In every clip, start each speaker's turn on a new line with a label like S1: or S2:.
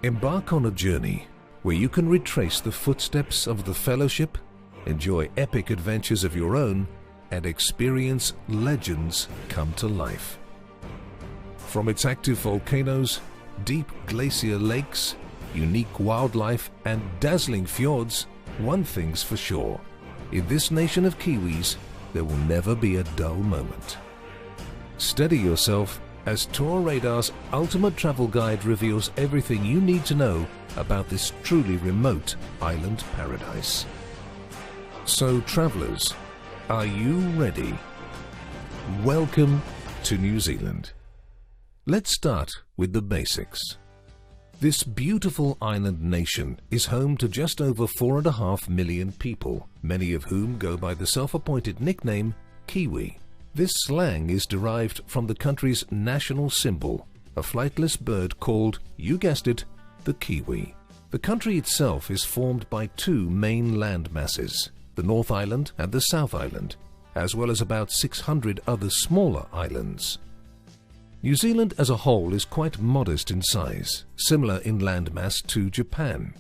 S1: Embark on a journey where you can retrace the footsteps of the Fellowship, enjoy epic adventures of your own, and experience legends come to life. From its active volcanoes, deep glacier lakes, unique wildlife, and dazzling fjords, one thing's for sure. In this nation of Kiwis, there will never be a dull moment. Steady yourself as Tour Radar's ultimate travel guide reveals everything you need to know about this truly remote island paradise. So travelers, are you ready? Welcome to New Zealand. Let's start with the basics. This beautiful island nation is home to just over 4.5 million people, many of whom go by the self-appointed nickname Kiwi. This slang is derived from the country's national symbol, a flightless bird called, you guessed it, the kiwi. The country itself is formed by two main land masses, the North Island and the South Island, as well as about 600 other smaller islands. New Zealand as a whole is quite modest in size, similar in landmass to Japan.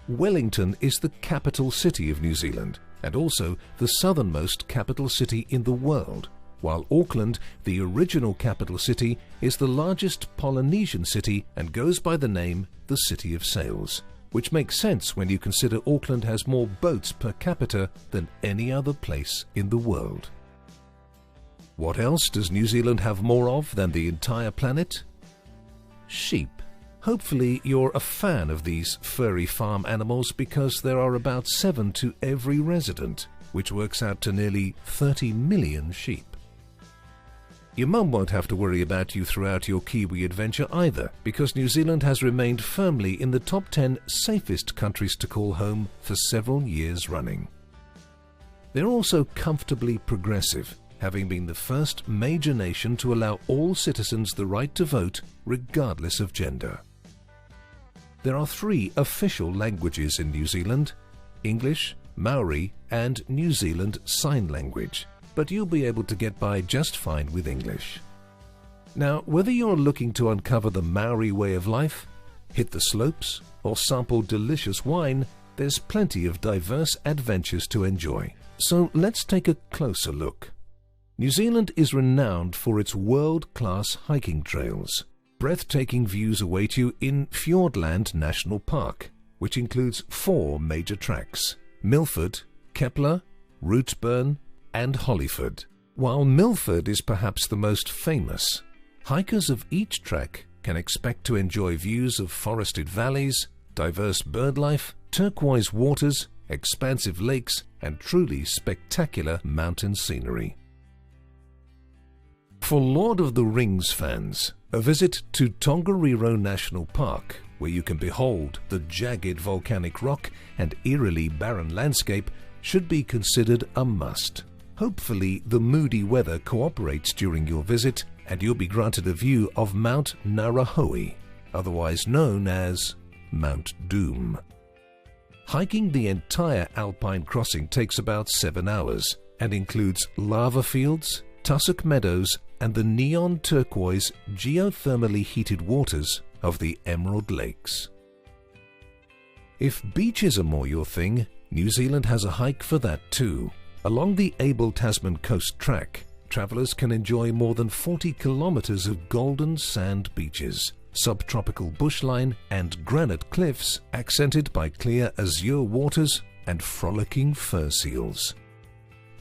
S1: Wellington is the capital city of New Zealand, and also the southernmost capital city in the world, while Auckland, the original capital city, is the largest Polynesian city and goes by the name the City of Sails, which makes sense when you consider Auckland has more boats per capita than any other place in the world. What else does New Zealand have more of than the entire planet? Sheep. Hopefully you're a fan of these furry farm animals because there are about 7 to every resident, which works out to nearly 30 million sheep. Your mum won't have to worry about you throughout your Kiwi adventure either, because New Zealand has remained firmly in the top 10 safest countries to call home for several years running. They're also comfortably progressive, having been the first major nation to allow all citizens the right to vote regardless of gender. There are 3 official languages in New Zealand: English, Maori, and New Zealand Sign Language, but you'll be able to get by just fine with English. Now, whether you're looking to uncover the Maori way of life, hit the slopes, or sample delicious wine, there's plenty of diverse adventures to enjoy. So let's take a closer look. New Zealand is renowned for its world-class hiking trails. Breathtaking views await you in Fiordland National Park, which includes 4 major tracks: Milford, Kepler, Routeburn, and Hollyford. While Milford is perhaps the most famous, hikers of each track can expect to enjoy views of forested valleys, diverse birdlife, turquoise waters, expansive lakes, and truly spectacular mountain scenery. For Lord of the Rings fans, a visit to Tongariro National Park, where you can behold the jagged volcanic rock and eerily barren landscape, should be considered a must. Hopefully the moody weather cooperates during your visit and you'll be granted a view of Mount Narahoe, otherwise known as Mount Doom. Hiking the entire Alpine crossing takes about 7 hours and includes lava fields, tussock meadows, and the neon turquoise geothermally heated waters of the Emerald Lakes. If beaches are more your thing, New Zealand has a hike for that too. Along the Abel Tasman Coast Track, travellers can enjoy more than 40 kilometres of golden sand beaches, subtropical bushline, and granite cliffs accented by clear azure waters and frolicking fur seals.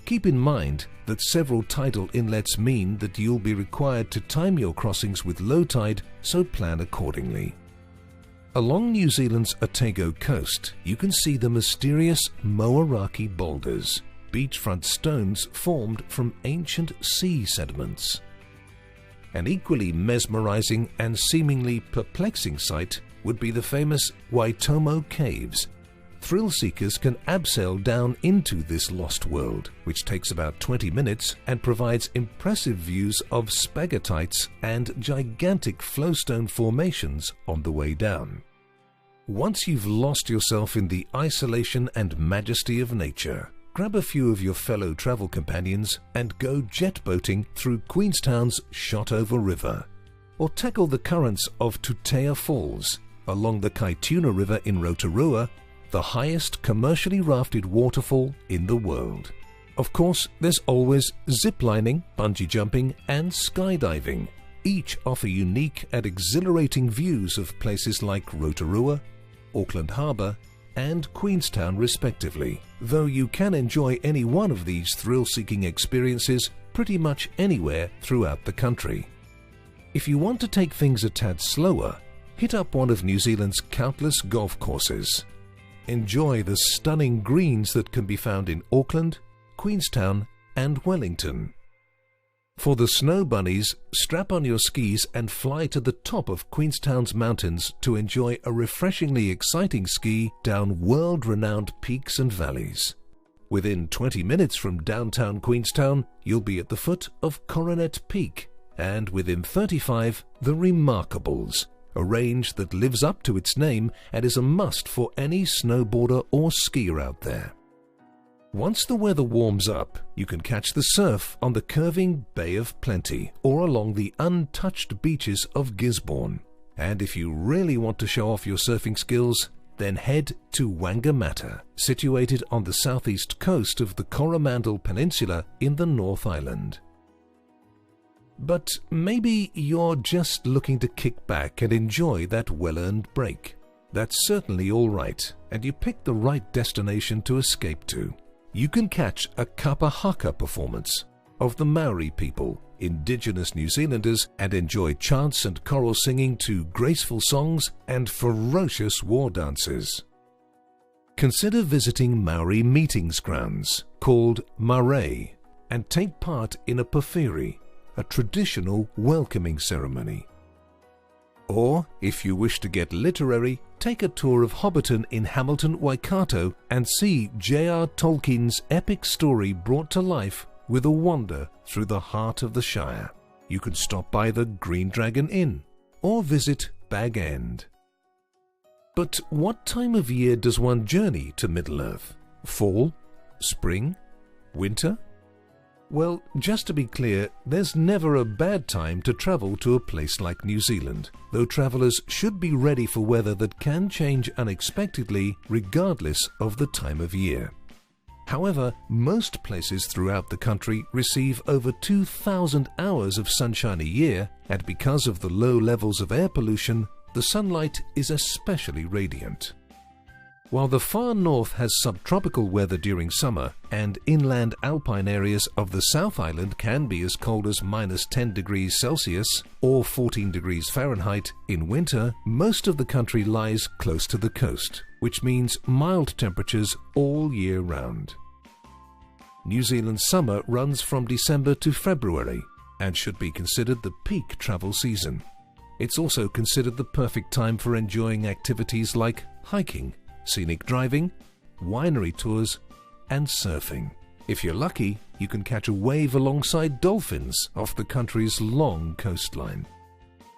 S1: Keep in mind that several tidal inlets mean that you'll be required to time your crossings with low tide, so plan accordingly. Along New Zealand's Otago coast, you can see the mysterious Moeraki boulders, beachfront stones formed from ancient sea sediments. An equally mesmerizing and seemingly perplexing sight would be the famous Waitomo Caves. Thrill seekers can abseil down into this lost world, which takes about 20 minutes and provides impressive views of spaghettites and gigantic flowstone formations on the way down. Once you've lost yourself in the isolation and majesty of nature, grab a few of your fellow travel companions and go jet boating through Queenstown's Shotover River, or tackle the currents of Tutea Falls, along the Kaituna River in Rotorua, the highest commercially rafted waterfall in the world. Of course, there's always ziplining, bungee jumping and skydiving. Each offer unique and exhilarating views of places like Rotorua, Auckland Harbour and Queenstown respectively, though you can enjoy any one of these thrill-seeking experiences pretty much anywhere throughout the country. If you want to take things a tad slower, hit up one of New Zealand's countless golf courses. Enjoy the stunning greens that can be found in Auckland, Queenstown and Wellington. For the snow bunnies, strap on your skis and fly to the top of Queenstown's mountains to enjoy a refreshingly exciting ski down world-renowned peaks and valleys. Within 20 minutes from downtown Queenstown, you'll be at the foot of Coronet Peak, and within 35, the Remarkables, a range that lives up to its name and is a must for any snowboarder or skier out there. Once the weather warms up, you can catch the surf on the curving Bay of Plenty or along the untouched beaches of Gisborne. And if you really want to show off your surfing skills, then head to Wangamatta, situated on the southeast coast of the Coromandel Peninsula in the North Island. But maybe you're just looking to kick back and enjoy that well-earned break. That's certainly all right, and you picked the right destination to escape to. You can catch a kapa haka performance of the Maori people, indigenous New Zealanders, and enjoy chants and choral singing to graceful songs and ferocious war dances. Consider visiting Maori meetings grounds called marae and take part in a pawhiri, a traditional welcoming ceremony. Or, if you wish to get literary, take a tour of Hobbiton in Hamilton, Waikato and see J.R. Tolkien's epic story brought to life with a wander through the heart of the Shire. You could stop by the Green Dragon Inn or visit Bag End. But what time of year does one journey to Middle-earth? Fall? Spring? Winter? Well, just to be clear, there's never a bad time to travel to a place like New Zealand, though travellers should be ready for weather that can change unexpectedly regardless of the time of year. However, most places throughout the country receive over 2,000 hours of sunshine a year, and because of the low levels of air pollution, the sunlight is especially radiant. While the far north has subtropical weather during summer, and inland alpine areas of the South Island can be as cold as -10 degrees Celsius or 14 degrees Fahrenheit in winter, most of the country lies close to the coast, which means mild temperatures all year round. New Zealand's summer runs from December to February and should be considered the peak travel season. It's also considered the perfect time for enjoying activities like hiking, scenic driving, winery tours, and surfing. If you're lucky, you can catch a wave alongside dolphins off the country's long coastline.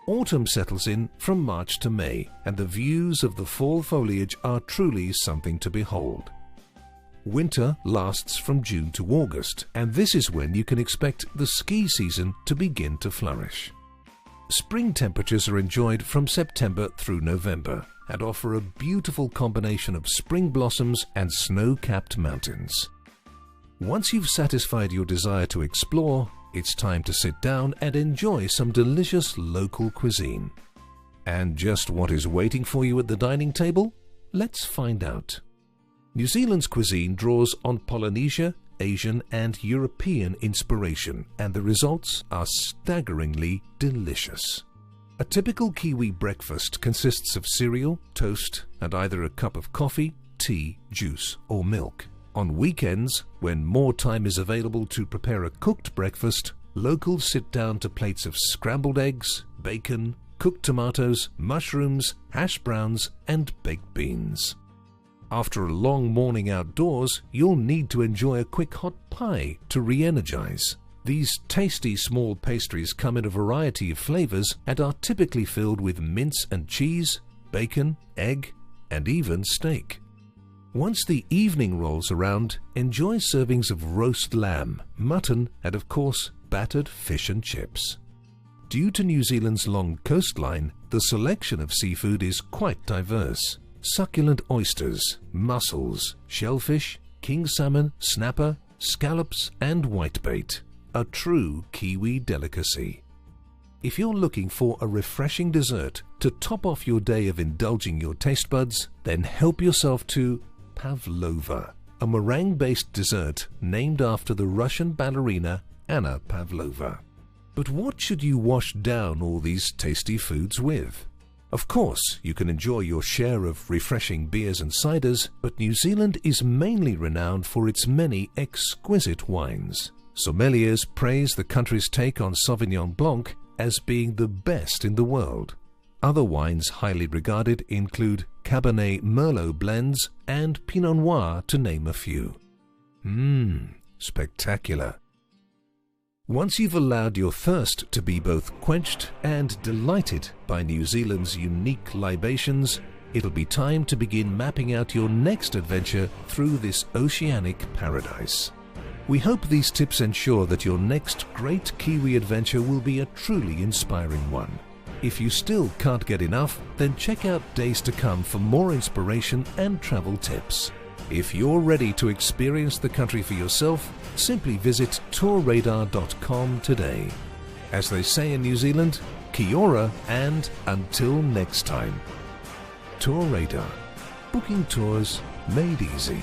S1: Autumn settles in from March to May, and the views of the fall foliage are truly something to behold. Winter lasts from June to August, and this is when you can expect the ski season to begin to flourish. Spring temperatures are enjoyed from September through November and offer a beautiful combination of spring blossoms and snow-capped mountains. Once you've satisfied your desire to explore, it's time to sit down and enjoy some delicious local cuisine. And just what is waiting for you at the dining table? Let's find out. New Zealand's cuisine draws on Polynesia, Asian and European inspiration, and the results are staggeringly delicious. A typical Kiwi breakfast consists of cereal, toast, and either a cup of coffee, tea, juice, or milk. On weekends, when more time is available to prepare a cooked breakfast, locals sit down to plates of scrambled eggs, bacon, cooked tomatoes, mushrooms, hash browns, and baked beans. After a long morning outdoors, you'll need to enjoy a quick hot pie to re-energize. These tasty small pastries come in a variety of flavors and are typically filled with mince and cheese, bacon, egg, and even steak. Once the evening rolls around, enjoy servings of roast lamb, mutton, and of course, battered fish and chips. Due to New Zealand's long coastline, the selection of seafood is quite diverse. Succulent oysters, mussels, shellfish, king salmon, snapper, scallops and whitebait. A true Kiwi delicacy. If you're looking for a refreshing dessert to top off your day of indulging your taste buds, then help yourself to pavlova, a meringue-based dessert named after the Russian ballerina Anna Pavlova. But what should you wash down all these tasty foods with? Of course, you can enjoy your share of refreshing beers and ciders, but New Zealand is mainly renowned for its many exquisite wines. Sommeliers praise the country's take on Sauvignon Blanc as being the best in the world. Other wines highly regarded include Cabernet Merlot blends and Pinot Noir, to name a few. Spectacular. Once you've allowed your thirst to be both quenched and delighted by New Zealand's unique libations, it'll be time to begin mapping out your next adventure through this oceanic paradise. We hope these tips ensure that your next great Kiwi adventure will be a truly inspiring one. If you still can't get enough, then check out Days to Come for more inspiration and travel tips. If you're ready to experience the country for yourself, simply visit tourradar.com today. As they say in New Zealand, kia ora and until next time. Tour Radar. Booking tours made easy.